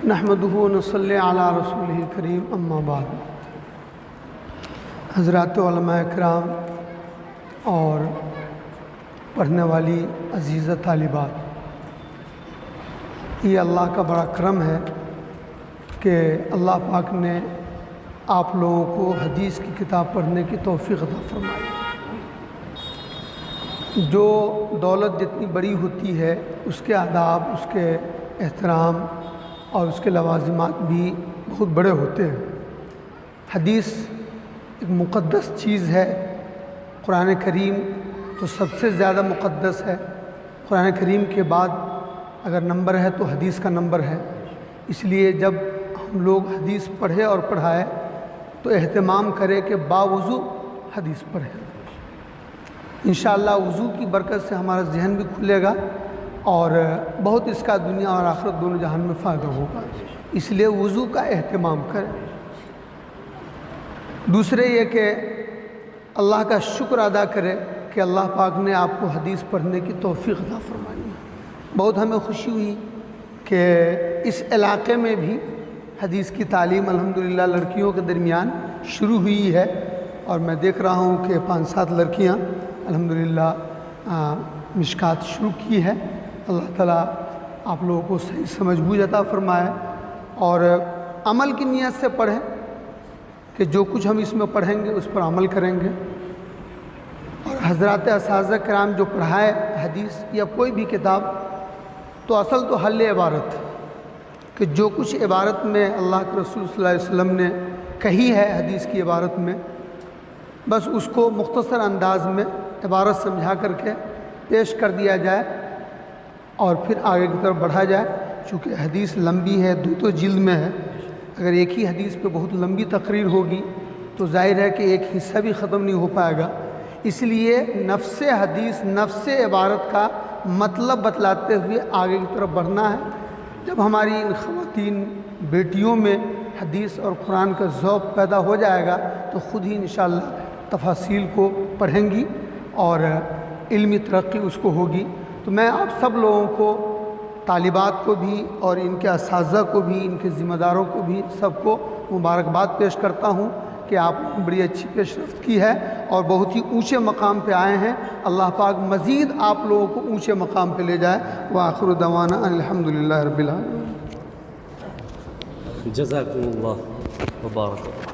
نحمدہ و نصلی علی رسولہ الکریم اما بعد۔ حضرات علماء اکرام اور پڑھنے والی عزیزہ طالبات، یہ اللہ کا بڑا کرم ہے کہ اللہ پاک نے آپ لوگوں کو حدیث کی کتاب پڑھنے کی توفیق عطا فرمائی۔ جو دولت جتنی بڑی ہوتی ہے اس کے آداب، اس کے احترام اور اس کے لوازمات بھی بہت بڑے ہوتے ہیں۔ حدیث ایک مقدس چیز ہے۔ قرآن کریم تو سب سے زیادہ مقدس ہے۔ قرآن کریم کے بعد اگر نمبر ہے تو حدیث کا نمبر ہے۔ اس لیے جب ہم لوگ حدیث پڑھے اور پڑھائے تو اہتمام کرے کہ باوضو حدیث پڑھے۔ انشاءاللہ وضو کی برکت سے ہمارا ذہن بھی کھلے گا اور بہت اس کا دنیا اور آخرت دونوں جہان میں فائدہ ہوگا، اس لیے وضو کا اہتمام کریں۔ دوسرے یہ کہ اللہ کا شکر ادا کرے کہ اللہ پاک نے آپ کو حدیث پڑھنے کی توفیق عطا فرمائی ہے۔ بہت ہمیں خوشی ہوئی کہ اس علاقے میں بھی حدیث کی تعلیم الحمدللہ لڑکیوں کے درمیان شروع ہوئی ہے، اور میں دیکھ رہا ہوں کہ 5-7 لڑکیاں الحمدللہ مشکات شروع کی ہے۔ اللہ تعالیٰ آپ لوگوں کو صحیح سمجھ بوجھ عطا فرمائے اور عمل کی نیت سے پڑھیں کہ جو کچھ ہم اس میں پڑھیں گے اس پر عمل کریں گے۔ اور حضرات اساتذہ کرام جو پڑھائے حدیث یا کوئی بھی کتاب، تو اصل تو حل عبارت کہ جو کچھ عبارت میں اللہ کے رسول صلی اللہ علیہ وسلم نے کہی ہے حدیث کی عبارت میں، بس اس کو مختصر انداز میں عبارت سمجھا کر کے پیش کر دیا جائے اور پھر آگے کی طرف بڑھا جائے۔ چونکہ حدیث لمبی ہے، 2 جلد میں ہے، اگر ایک ہی حدیث پہ بہت لمبی تقریر ہوگی تو ظاہر ہے کہ ایک حصہ بھی ختم نہیں ہو پائے گا۔ اس لیے نفس حدیث، نفس عبارت کا مطلب بتلاتے ہوئے آگے کی طرف بڑھنا ہے۔ جب ہماری ان خواتین بیٹیوں میں حدیث اور قرآن کا ذوق پیدا ہو جائے گا تو خود ہی انشاءاللہ تفاصیل کو پڑھیں گی اور علمی ترقی اس کو ہوگی۔ تو میں آپ سب لوگوں کو، طالبات کو بھی اور ان کے اساتذہ کو بھی، ان کے ذمہ داروں کو بھی، سب کو مبارکباد پیش کرتا ہوں کہ آپ نے بڑی اچھی پیش رفت کی ہے اور بہت ہی اونچے مقام پہ آئے ہیں۔ اللہ پاک مزید آپ لوگوں کو اونچے مقام پہ لے جائے۔ وآخر دعوانا الحمدللہ رب العالمین۔ جزاکم اللہ وبارک اللہ۔